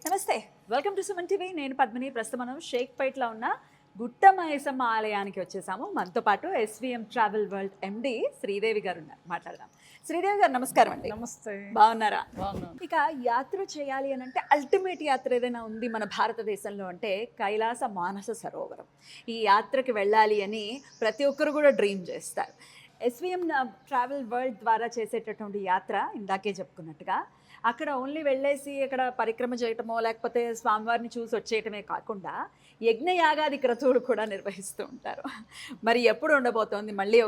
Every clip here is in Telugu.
నమస్తే, వెల్కమ్ టు సుమన్ టీవీ. నేను పద్మిని. ప్రస్తుతం మనం షేక్పేట్లో ఉన్న గుట్ట మైసమ్మ ఆలయానికి వచ్చేసాము. మనతో పాటు ఎస్విఎం ట్రావెల్ వరల్డ్ ఎండి శ్రీదేవి గారు ఉన్నారు. మాట్లాడదాం. శ్రీదేవి గారు నమస్కారం అండి. నమస్తే. బాగున్నారా? బాగున్నాను. ఇక యాత్ర చేయాలి అని అంటే అల్టిమేట్ యాత్ర ఏదైనా ఉంది మన భారతదేశంలో అంటే కైలాస మానస సరోవరం. ఈ యాత్రకి వెళ్ళాలి అని ప్రతి ఒక్కరు కూడా డ్రీమ్ చేస్తారు. ఎస్విఎం ట్రావెల్ వరల్డ్ ద్వారా చేసేటటువంటి యాత్ర ఇందాకే చెప్పుకున్నట్టుగా అక్కడ ఓన్లీ వెళ్ళేసి అక్కడ పరిక్రమ చేయటమో లేకపోతే స్వామివారిని చూసి వచ్చేయటమే కాకుండా యజ్ఞయాగాది క్రతువులు కూడా నిర్వహిస్తూ ఉంటారు. మరి ఎప్పుడు ఉండబోతోంది, మళ్ళీ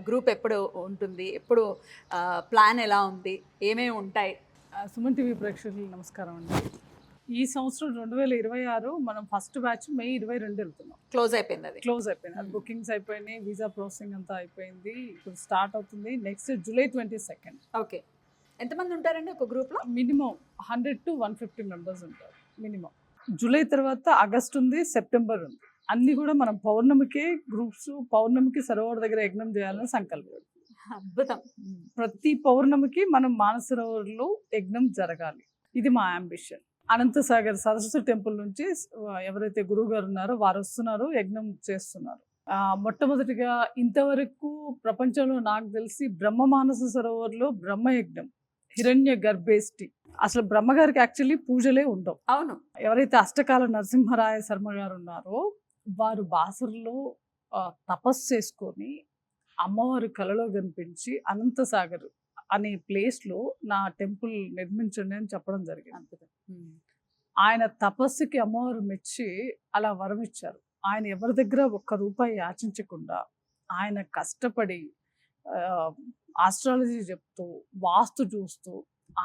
గ్రూప్ ఎప్పుడు ఉంటుంది, ఎప్పుడు ప్లాన్ ఎలా ఉంది, ఏమేమి ఉంటాయి? సుమన్ టీవీ ప్రేక్షకులకు నమస్కారం అండి. ఈ సంవత్సరం 2026 మనం ఫస్ట్ బ్యాచ్ మే 22 వెళ్తున్నాం. క్లోజ్ అయిపోయింది. అది బుకింగ్స్ అయిపోయినాయి, వీసా ప్రాసెసింగ్ అంతా అయిపోయింది. ఇప్పుడు స్టార్ట్ అవుతుంది నెక్స్ట్ జూలై 22. ఓకే. ఎంతమంది ఉంటారండి ఒక గ్రూప్లో? మినిమం 100 to 150 మెంబర్స్ ఉంటారు మినిమం. జూలై తర్వాత ఆగస్ట్ ఉంది, సెప్టెంబర్ ఉంది. అన్ని కూడా మనం పౌర్ణమికి గ్రూప్స్, పౌర్ణమికి సరోవర్ దగ్గర యజ్ఞం చేయాలని సంకల్పం. అద్భుతం. ప్రతి పౌర్ణమికి మనం మానసరోవర్లో యజ్ఞం జరగాలి, ఇది మా అంబిషన్. అనంతసాగర్ సరస్వతి టెంపుల్ నుంచి ఎవరైతే గురువు గారు ఉన్నారో వారు వస్తున్నారు, యజ్ఞం చేస్తున్నారు. మొట్టమొదటిగా ఇంతవరకు ప్రపంచంలో నాకు తెలిసి బ్రహ్మ మానస సరోవర్లో బ్రహ్మయజ్ఞం, హిరణ్య గర్భేష్టి. అసలు బ్రహ్మగారికి యాక్చువల్లీ పూజలే ఉండవు. అవును. ఎవరైతే అష్టకాల నరసింహరాయ శర్మ గారు ఉన్నారో వారు బాసర్లో తపస్సు చేసుకొని అమ్మవారి కలలో కనిపించి అనంతసాగర్ అనే ప్లేస్లో నా టెంపుల్ నిర్మించండి అని చెప్పడం జరిగింది. ఆయన తపస్సుకి అమ్మవారు మెచ్చి అలా వరం ఇచ్చారు. ఆయన ఎవరి దగ్గర ఒక్క రూపాయి యాచించకుండా ఆయన కష్టపడి ఆస్ట్రాలజీ చెప్తూ వాస్తు చూస్తూ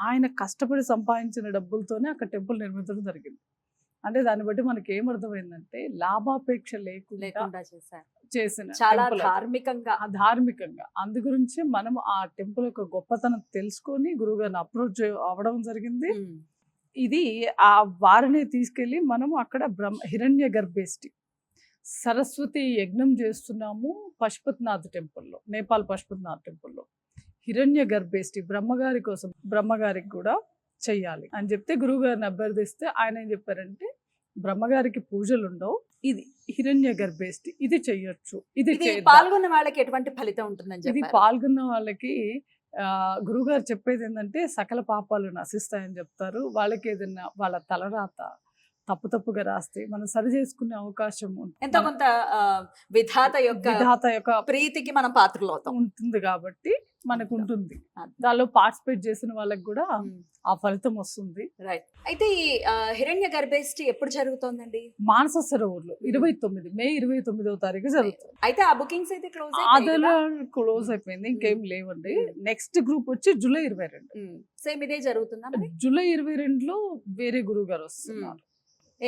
ఆయన కష్టపడి సంపాదించిన డబ్బులతోనే అక్కడ టెంపుల్ నిర్మించడం జరిగింది. అంటే దాన్ని బట్టి మనకి ఏమర్థమైందంటే లాభాపేక్ష లేకుండా చేసిన చాలా ధార్మికంగా అందు గురించి మనం ఆ టెంపుల్ యొక్క గొప్పతనం తెలుసుకొని గురువుగారిని అప్రోచ్ అవ్వడం జరిగింది. ఇది ఆ వారిని తీసుకెళ్ళి మనం అక్కడ హిరణ్య గర్భేష్టి సరస్వతి యజ్ఞం చేస్తున్నాము పశుపతినాథ్ టెంపుల్లో, నేపాల్ పశుపతినాథ్ టెంపుల్లో. హిరణ్య గర్భేష్టి బ్రహ్మగారి కోసం, బ్రహ్మగారికి కూడా చెయ్యాలి అని చెప్తే గురువు గారిని అభ్యర్థిస్తే ఆయన ఏం చెప్పారంటే బ్రహ్మగారికి పూజలు ఉండవు, ఇది హిరణ్య గర్భేష్టి ఇది చెయ్యొచ్చు, ఇది పాల్గొన్న వాళ్ళకి ఎటువంటి ఫలితం ఉంటుందని ఇది పాల్గొన్న వాళ్ళకి గురువుగారు చెప్పేది ఏంటంటే సకల పాపాలు నశిస్తాయని చెప్తారు. వాళ్ళకి ఏదైనా వాళ్ళ తలరాత తప్పుగా రాస్తే మనం సరి చేసుకునే అవకాశం ఎంతో కొంత విధాత యొక్క ప్రీతికి మనం పాత్రలు అవుతాం ఉంటుంది కాబట్టి మనకు ఉంటుంది. దానిలో పార్టిసిపేట్ చేసిన వాళ్ళకి కూడా ఆ ఫలితం వస్తుంది. రైట్. అయితే ఈ హిరణ్య గర్భేష్టి ఎప్పుడు జరుగుతోందండి? మానస సరోవర్లో 29 మే 29వ తారీఖు జరుగుతుంది. అయితే ఆ బుకింగ్స్ అయితే క్లోజ్ అయిపోయింది, ఇంకేం లేవండి. నెక్స్ట్ గ్రూప్ వచ్చి జూలై 22. సేమ్ ఇదే జరుగుతుందా? జూలై 22లో వేరే గురువు గారు వస్తున్నారు.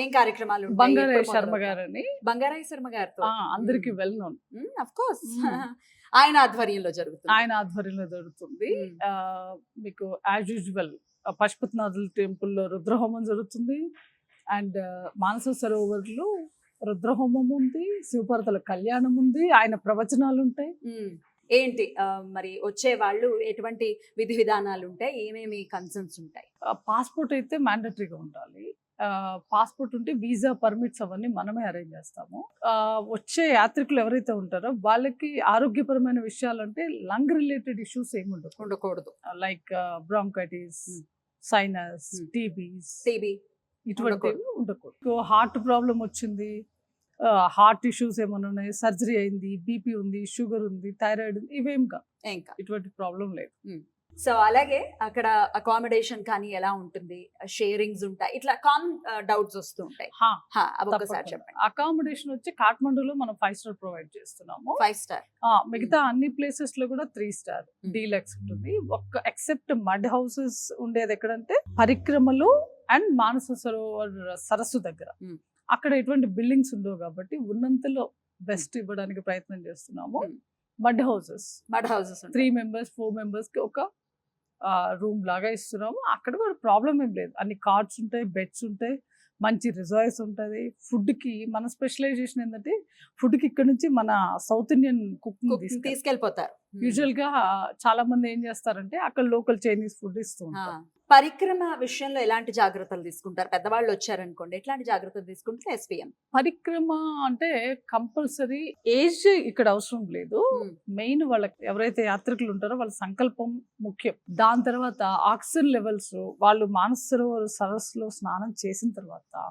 ఏం కార్యక్రమాలు? బంగారాయ శర్మ గారని, బంగారాయ శర్మ గారితో అందరికి వెల్ నోన్. ఆఫ్ కోర్స్ ఆయన ఆధ్వర్యంలో జరుగుతుంది. మీకు యాజ్ యూజువల్ పశుపతినాథ్ టెంపుల్లో రుద్రహోమం జరుగుతుంది. అండ్ మానస సరోవర్లో రుద్రహోమం ఉంది, శివపార్వతుల కళ్యాణం ఉంది, ఆయన ప్రవచనాలు ఉంటాయి. ఏంటి మరి వచ్చే వాళ్ళు ఎటువంటి విధి విధానాలు ఉంటాయి, ఏమేమి కన్సర్న్స్ ఉంటాయి? పాస్పోర్ట్ అయితే మ్యాండటరీగా ఉండాలి. పాస్పోర్ట్ ఉంటే వీసా పర్మిట్స్ అవన్నీ మనమే అరేంజ్ చేస్తాము. వచ్చే యాత్రికులు ఎవరైతే ఉంటారో వాళ్ళకి ఆరోగ్యపరమైన విషయాలు అంటే లంగ్ రిలేటెడ్ ఇష్యూస్ ఏమి ఉండకూడదు. లైక్ బ్రాంకైటిస్, సైనస్, టీబీ ఇటువంటివి ఉండకూడదు. హార్ట్ ప్రాబ్లం వచ్చింది, హార్ట్ ఇష్యూస్ ఏమైనా ఉన్నాయి, సర్జరీ అయింది, బీపీ ఉంది, షుగర్ ఉంది, థైరాయిడ్ ఉంది, ఇవేం కాదు, ఇటువంటి ప్రాబ్లం లేదు. సో అలాగే అక్కడ అకామిడేషన్ కానీ ఎలా ఉంటుంది, షేరింగ్స్ ఉంటాయి, ఇట్లా కామన్ డౌట్స్ వస్తూ ఉంటాయి. ఒకసారి చెప్పండి. అకామిడేషన్ వచ్చి కాఠ్మండూలో మనం 5 స్టార్ ప్రొవైడ్ చేస్తున్నాము. 5 స్టార్. మిగతా అన్ని ప్లేసెస్ లో కూడా 3 స్టార్ డీలక్స్ ఉంటుంది. ఒక్క ఎక్సెప్ట్ మడ్ హౌసెస్ ఉండేది ఎక్కడంటే పరిక్రమలు అండ్ మానస సరోవర్ సరస్సు దగ్గర. అక్కడ ఎటువంటి బిల్డింగ్స్ ఉండవు కాబట్టి ఉన్నంతలో బెస్ట్ ఇవ్వడానికి ప్రయత్నం చేస్తున్నాము. మడ్ హౌసెస్ 3 members 4 members కి ఒక రూమ్ లాగా ఇస్తున్నాము. అక్కడ కూడా ప్రాబ్లం ఏం లేదు, అన్ని కార్డ్స్ ఉంటాయి, బెడ్స్ ఉంటాయి, మంచి రిజార్ట్స్ ఉంటుంది. ఫుడ్కి మన స్పెషలైజేషన్ ఏంటంటే ఫుడ్కి ఇక్కడ నుంచి మన సౌత్ ఇండియన్ కుకింగ్ తీసుకెళ్ళిపోతారు. యూజువల్ గా చాలా మంది ఏం చేస్తారంటే అక్కడ లోకల్ చైనీస్ ఫుడ్ ఇస్తూ ఉంటారు. పరిక్రమ విషయంలో ఎలాంటి జాగ్రత్తలు తీసుకుంటారు? పెద్దవాళ్ళు వచ్చారనుకోండి, ఎట్లాంటి జాగ్రత్తలు తీసుకుంటే ఎస్పీఎం? పరిక్రమ అంటే కంపల్సరీ ఏజ్ ఇక్కడ అవసరం లేదు. మెయిన్ వాళ్ళకి ఎవరైతే యాత్రికులు ఉంటారో వాళ్ళ సంకల్పం ముఖ్యం. దాని తర్వాత ఆక్సిజన్ లెవెల్స్ వాళ్ళు మానస సరోవర్ సరస్సులో స్నానం చేసిన తర్వాత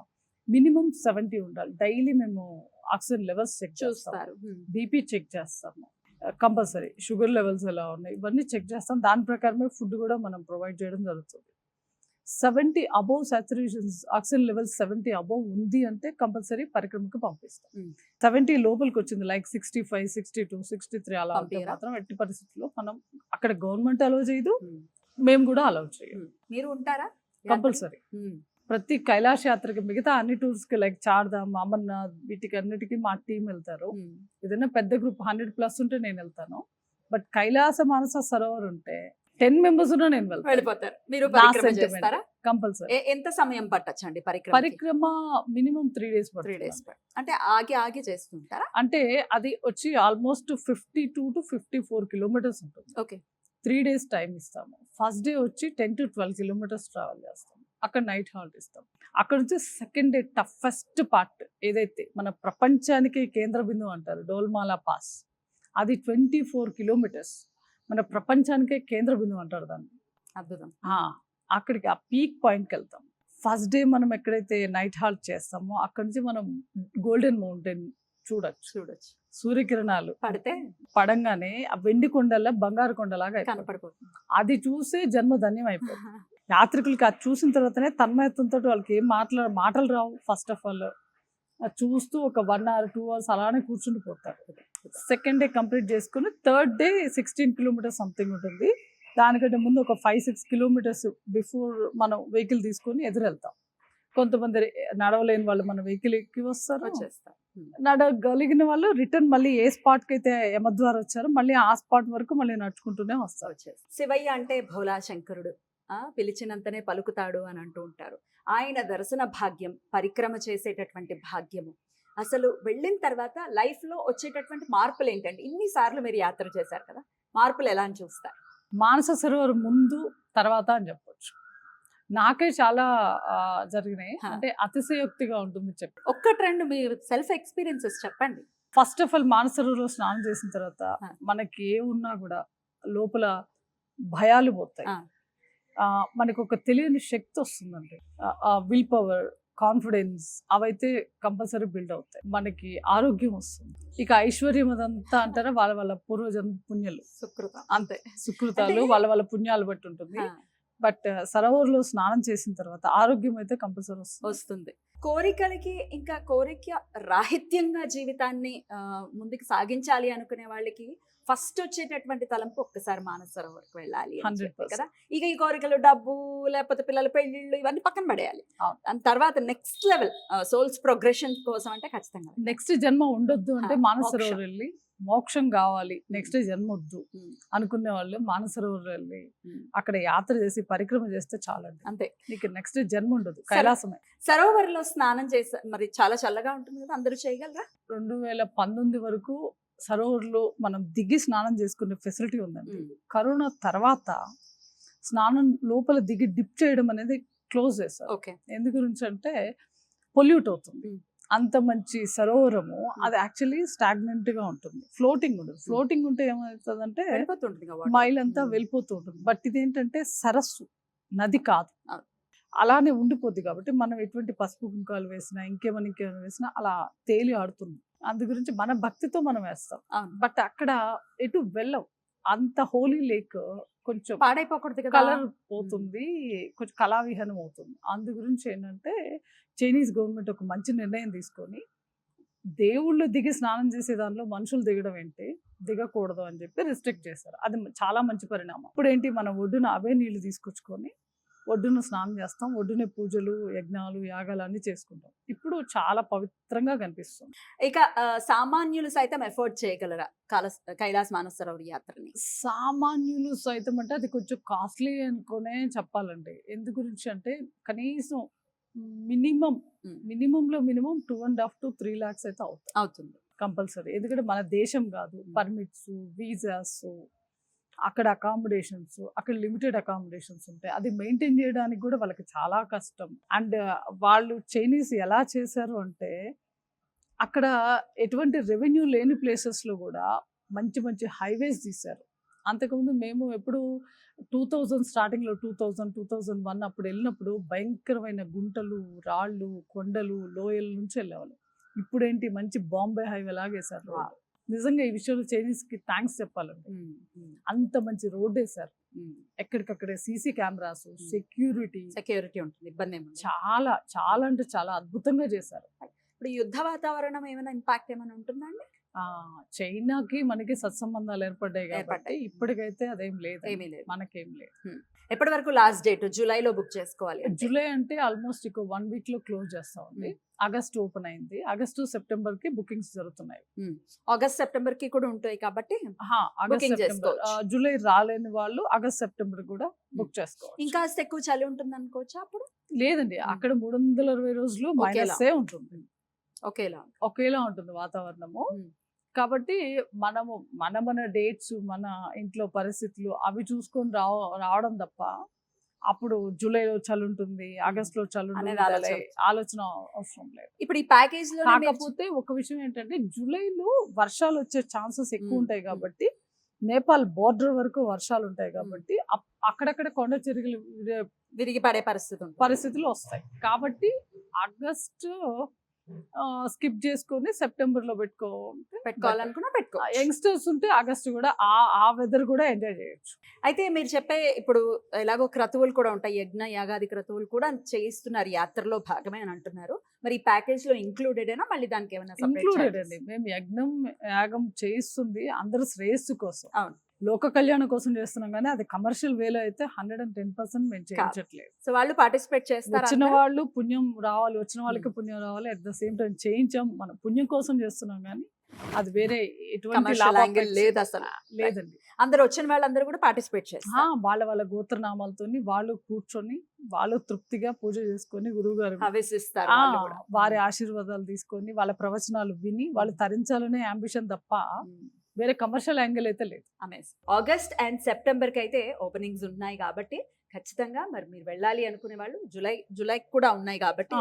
మినిమం 70 ఉండాలి. డైలీ మేము ఆక్సిజన్ లెవెల్స్ చెక్ చేస్తారు, బీపీ చెక్ చేస్తాము, కంపల్సరీ షుగర్ లెవెల్స్ ఎలా ఉన్నాయి ఇవన్నీ చెక్ చేస్తాం. దాని ప్రకారమే ఫుడ్ కూడా మనం ప్రొవైడ్ చేయడం జరుగుతుంది. 70 above saturations oxygen levels 70 above ఉంది అంటే కంపల్సరీ పరిక్రమకు పంపిస్తాం. 70 లోపలికి వచ్చింది లైక్ 65, 62, 63 అలా ఉంటే మాత్రం ఎట్టి పరిస్థితుల్లో మనం అక్కడ గవర్నమెంట్ అలౌ చేయదు, మేము కూడా అలౌ చేయం. మీరు ఉంటారా? కంపల్సరీ ప్రతి కైలాష్ యాత్రకి మిగతా అన్ని టూర్స్ కి లైక్ చార్ధామ్, అమర్నాథ్ వీటికి అన్నిటికీ మా టీం వెళ్తారు. ఏదైనా పెద్ద గ్రూప్ 100+ ఉంటే నేను వెళ్తాను. బట్ కైలాస మానస సరోవర్ ఉంటే 10 మెంబర్స్ ఉన్నా నేను వెళ్ళిపోతారు. మీరు పరిక్రమ చేస్తారా? కంపల్సరీ. ఎంత సమయం పట్టచ్చండి పరిక్రమ? Minimum 3 days. 3 days అంటే ఆగి చేస్తుంటారా? అంటే అది వచ్చి ఆల్మోస్ట్ 52 to 54 కిలోమీటర్స్ ఉంటుంది. ఓకే. 3 days టైం ఇస్తాము. ఫస్ట్ డే వచ్చి 10 to 12 కిలోమీటర్స్ ట్రావెల్ చేస్తాం, అక్కడ నైట్ హాల్ట్ ఇస్తాం. అక్కడ నుంచి సెకండ్ డే టఫెస్ట్ పార్ట్ ఏదైతే మన ప్రపంచానికి కేంద్ర బిందువు అంటారు డోల్మాలా పాస్, అది 24 కిలోమీటర్స్ మన ప్రపంచానికే కేంద్ర బిందువు అంటారు దాన్ని. అద్భుతం. అక్కడికి ఆ పీక్ పాయింట్కి వెళ్తాం. ఫస్ట్ డే మనం ఎక్కడైతే నైట్ హాల్ట్ చేస్తామో అక్కడి నుంచి మనం గోల్డెన్ మౌంటైన్ చూడొచ్చు. సూర్యకిరణాలు పడంగానే ఆ వెండి కొండల బంగారు కొండలాగా కనపడిపోతుంది. అది చూసే జన్మ ధన్యం అయిపోతుంది. యాత్రికులకి అది చూసిన తర్వాతనే తన్మయత్వంతో వాళ్ళకి ఏం మాటలు రావు. ఫస్ట్ ఆఫ్ ఆల్ అది చూస్తూ ఒక 1 hour 2 hours అలానే కూర్చుండిపోతారు. సెకండ్ డే కంప్లీట్ చేసుకుని థర్డ్ డే 16 కిలోమీటర్స్ సంథింగ్ ఉంటుంది. దానికంటే ముందు ఒక 5-6 కిలోమీటర్స్ బిఫోర్ మనం వెహికల్ తీసుకొని ఎదురెళ్తాం. కొంతమంది నడవలేని వాళ్ళు మన వెహికల్ ఎక్కి వస్తారు, నడగలిగిన వాళ్ళు రిటర్న్ మళ్ళీ ఏ స్పాట్కి అయితే యమద్వార్ వచ్చారో మళ్ళీ ఆ స్పాట్ వరకు మళ్ళీ నడుచుకుంటూనే వస్తారు. శివయ్య అంటే భోలా శంకరుడు, పిలిచినంతనే పలుకుతాడు అని అంటూ ఉంటారు. ఆయన దర్శన భాగ్యం, పరిక్రమ చేసేటటువంటి భాగ్యము, అసలు వెళ్ళిన తర్వాత లైఫ్లో వచ్చేటటువంటి మార్పులు ఏంటండి? ఇన్నిసార్లు మీరు యాత్ర చేశారు కదా, మార్పులు ఎలా అని చూస్తారు? మానస సరోవర్ ముందు తర్వాత అని చెప్పొచ్చు. నాకే చాలా జరిగినాయి. అంటే అతిశయోక్తిగా ఉంటుంది చెప్పి. ఒక్కటి రెండు మీరు సెల్ఫ్ ఎక్స్పీరియన్సెస్ చెప్పండి. ఫస్ట్ ఆఫ్ ఆల్ మానస సరోవర్ స్నానం చేసిన తర్వాత మనకి ఏ ఉన్నా కూడా లోపల భయాలు పోతాయి. మనకు ఒక తెలియని శక్తి వస్తుందండి. విల్ పవర్, కాన్ఫిడెన్స్ అవైతే కంపల్సరీ బిల్డ్ అవుతాయి. మనకి ఆరోగ్యం వస్తుంది. ఇక ఐశ్వర్యం అదంతా అంటారా వాళ్ళ పూర్వజన్మ పుణ్యాలు, సుకృతం, అంతే సుకృతాలు వాళ్ళ పుణ్యాలు బట్టి ఉంటుంది. బట్ సరోవర్లో స్నానం చేసిన తర్వాత ఆరోగ్యం అయితే కంపల్సరీ వస్తుంది. కోరికలకి ఇంకా కోరిక రాహిత్యంగా జీవితాన్ని ముందుకు సాగించాలి అనుకునే వాళ్ళకి ఫస్ట్ వచ్చేటటువంటి తలంపు ఒక్కసారి మానస సరోవర్కి వెళ్ళాలి కదా. ఇక ఈ కోరికలు, డబ్బు, లేకపోతే పిల్లల పెళ్లిళ్ళు ఇవన్నీ పక్కన పడేయాలి. దాని తర్వాత నెక్స్ట్ లెవెల్ సోల్స్ ప్రోగ్రెషన్ కోసం అంటే ఖచ్చితంగా నెక్స్ట్ జన్మ ఉండొద్దు అంటే మానస సరోవర్ వెళ్ళి మోక్షం కావాలి, నెక్స్ట్ జన్మ వద్దు అనుకునే వాళ్ళు మానస సరోవర్ వెళ్ళి అక్కడ యాత్ర చేసి పరిక్రమ చేస్తే చాలండి. అంతే, నీకు నెక్స్ట్ జన్మ ఉండదు, కైలాసమే. సరోవర్లో స్నానం చేసే మరి చాలా చల్లగా ఉంటుంది కదా, అందరూ చేయగలరా? 2019 వరకు సరోవర్లో మనం దిగి స్నానం చేసుకునే ఫెసిలిటీ ఉందండి. కరోనా తర్వాత స్నానం లోపల దిగి డిప్ చేయడం అనేది క్లోజ్ చేస్తారు. ఎందు గురించి అంటే పొల్యూట్ అవుతుంది. అంత మంచి సరోవరము అది యాక్చువల్లీ స్టాగ్నెంట్ గా ఉంటుంది, ఫ్లోటింగ్ ఉండదు. ఫ్లోటింగ్ ఉంటే ఏమవుతుందంటే మైల్ అంతా వెళ్ళిపోతూ ఉంటుంది. బట్ ఇదేంటంటే సరస్సు, నది కాదు, అలానే ఉండిపోద్ది. కాబట్టి మనం ఎటువంటి పసుపు కుంకాలు వేసినా ఇంకేమైనా వేసినా అలా తేలి ఆడుతుంది. అందు గురించి మన భక్తితో మనం వేస్తాం. బట్ అక్కడ ఎటు వెళ్ళవు. అంత హోలీ లేక్ కొంచెం పాడైపోకూడదు, కలర్ పోతుంది, కొంచెం కళావిహనం అవుతుంది. అందు గురించి ఏంటంటే చైనీస్ గవర్నమెంట్ ఒక మంచి నిర్ణయం తీసుకొని దేవుళ్ళు దిగి స్నానం చేసే దానిలో మనుషులు దిగడం ఏంటి, దిగకూడదు అని చెప్పి రిస్ట్రిక్ట్ చేశారు. అది చాలా మంచి పరిణామం. ఇప్పుడు ఏంటి, మనం ఒడ్డున అవే నీళ్లు తీసుకొచ్చుకొని ఒడ్డున స్నానం చేస్తాం, ఒడ్డునే పూజలు, యజ్ఞాలు, యాగాలు అన్ని చేసుకుంటాం. ఇప్పుడు చాలా పవిత్రంగా కనిపిస్తుంది. ఇక సామాన్యులు సైతం ఎఫోర్డ్ చేయగలరా కైలాస్ మానస సరోవర్ యాత్రని? సామాన్యులు సైతం అంటే అది కొంచెం కాస్ట్లీ అనుకునే చెప్పాలండి. ఎందు గురించి అంటే కనీసం మినిమంలో 2.5 to 3 lakhs అయితే అవుతుంది. కంపల్సరీ. ఎందుకంటే మన దేశం కాదు, పర్మిట్స్, వీసాస్, అక్కడ అకామిడేషన్స్, అక్కడ లిమిటెడ్ అకామిడేషన్స్ ఉంటాయి. అది మెయింటైన్ చేయడానికి కూడా వాళ్ళకి చాలా కష్టం. అండ్ వాళ్ళు చైనీస్ ఎలా చేశారు అంటే, అక్కడ ఎటువంటి రెవెన్యూ లేని ప్లేసెస్లో కూడా మంచి మంచి హైవేస్ తీశారు. అంతకుముందు మేము ఎప్పుడు 2000 స్టార్టింగ్లో 2001 అప్పుడు వెళ్ళినప్పుడు భయంకరమైన గుంటలు, రాళ్ళు, కొండలు, లోయల నుంచి వెళ్ళేవాళ్ళు. ఇప్పుడేంటి మంచి బాంబే హైవే లాగా వేశారు రోడ్. నిజంగా ఈ విషయంలో చైనీస్కి థ్యాంక్స్ చెప్పాలండి. అంత మంచి రోడ్ వేశారు. ఎక్కడికక్కడే సీసీ కెమెరాస్, సెక్యూరిటీ ఉంటుంది, ఇబ్బంది ఏమి ఉండదు. చాలా చాలా అంటే చాలా అద్భుతంగా చేశారు. ఇప్పుడు యుద్ధ వాతావరణం ఏమైనా ఇంపాక్ట్ ఏమైనా ఉంటుందండి? చైనాకి మనకి సత్సంబంధాలు ఏర్పడ్డాయి కాబట్టి ఇప్పటికైతే అదేం లేదు, ఏమీ లేదు, మనకేం లేదు. ఎప్పటి వరకు లాస్ట్ డేట్? జూలైలో బుక్ చేసుకోవాలి. జూలై అంటే ఆల్మోస్ట్ ఇక 1 week లో క్లోజ్ చేస్తామండి. ఆగస్ట్ ఓపెన్ అయింది, ఆగస్టు సెప్టెంబర్ కి బుకింగ్స్ జరుగుతున్నాయి. ఆగస్ట్ సెప్టెంబర్ కి కూడా ఉంటాయి కాబట్టి ఆగస్ట్ సెప్టెంబర్. జూలై రాలేని వాళ్ళు ఆగస్ట్ సెప్టెంబర్ కూడా బుక్ చేసుకోవచ్చు. ఇంకా ఎక్కువ చలి ఉంటుంది అనుకోవచ్చా అప్పుడు? లేదండి, అక్కడ 360 రోజులు మైనస్ ఉంటుంది, ఒకేలా ఉంటుంది వాతావరణము. కాబట్టి మన డేట్స్, మన ఇంట్లో పరిస్థితులు అవి చూసుకొని రావడం తప్ప అప్పుడు జూలైలో చలి ఉంటుంది, ఆగస్టులో చలి ఉంటుంది ఆలోచన అవసరం లేదు. ఇప్పుడు ఈ ప్యాకేజ్ లో కాకపోతే ఒక విషయం ఏంటంటే, జూలైలో వర్షాలు వచ్చే ఛాన్సెస్ ఎక్కువ ఉంటాయి కాబట్టి, నేపాల్ బోర్డర్ వరకు వర్షాలు ఉంటాయి కాబట్టి అక్కడక్కడ కొండ చెరుగులు విరిగి పడే పరిస్థితులు వస్తాయి. కాబట్టి ఆగస్టు స్కిప్ చేసుకొని సెప్టెంబర్ లో పెట్టుకోవాలనుకున్నా పెట్టుకో. యంగ్స్టర్స్ ఉంటే ఆగస్ట్ కూడా ఆ వెదర్ కూడా ఎంజాయ్ చేయొచ్చు. అయితే మీరు చెప్పే ఇప్పుడు ఎలాగో క్రతువులు కూడా ఉంటాయి, యజ్ఞ యాగాది క్రతువులు కూడా చేయిస్తున్నారు, యాత్రలో భాగమే అని అంటున్నారు. మరి ఈ ప్యాకేజ్ లో ఇంక్లూడెడ్ అయినా మళ్ళీ దానికి ఏమైనా? ఇంక్లూడెడ్ అండి. మేము యాగం చేయిస్తుంది అందరూ శ్రేయస్సు కోసం, అవును, లోక కళ్యాణం కోసం చేస్తున్నాం, కానీ అది కమర్షియల్ వేలో అయితే 110% మేము చేయించట్లేదు. సో వాళ్ళు పార్టిసిపేట్ చేస్తారు, వచ్చిన వాళ్ళు పుణ్యం రావాలి, వచ్చిన వాళ్ళకి పుణ్యం రావాలి. అట్ ద సేమ్ టైం చేయించాం, మనం పుణ్యం కోసం చేస్తున్నాం, కానీ అది వేరే ఎటువంటి లేదు అసలు లేదండి. అందరు వచ్చిన వాళ్ళందరూ కూడా పార్టిసిపేట్ చేస్తారు. వాళ్ళ గోత్రనామాలతో వాళ్ళు కూర్చొని వాళ్ళు తృప్తిగా పూజ చేసుకొని గురువు గారు వారి ఆశీర్వాదాలు తీసుకొని వాళ్ళ ప్రవచనాలు విని వాళ్ళు తరించాలనే అంబిషన్ తప్ప వేరే కమర్షియల్ యాంగిల్ అయితే లేదు. ఆగస్ట్ అండ్ సెప్టెంబర్ కి అయితే ఓపెనింగ్స్ ఉన్నాయి కాబట్టి ఖచ్చితంగా మరి మీరు వెళ్ళాలి అనుకునే వాళ్ళు జూలై కూడా ఉన్నాయి కాబట్టి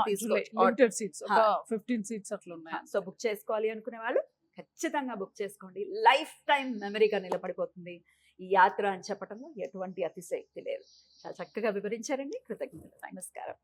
లిమిటెడ్ సీట్స్, 15 సీట్స్ అట్లా ఉన్నాయి. సో బుక్ చేసుకోవాలి అనుకునే వాళ్ళు ఖచ్చితంగా బుక్ చేసుకోండి. లైఫ్ టైం మెమరీగా నిలబడిపోతుంది ఈ యాత్ర అని చెప్పడంలో ఎటువంటి అతిశయోక్తి లేదు. చాలా చక్కగా వివరించారండి, కృతజ్ఞతలు, నమస్కారం.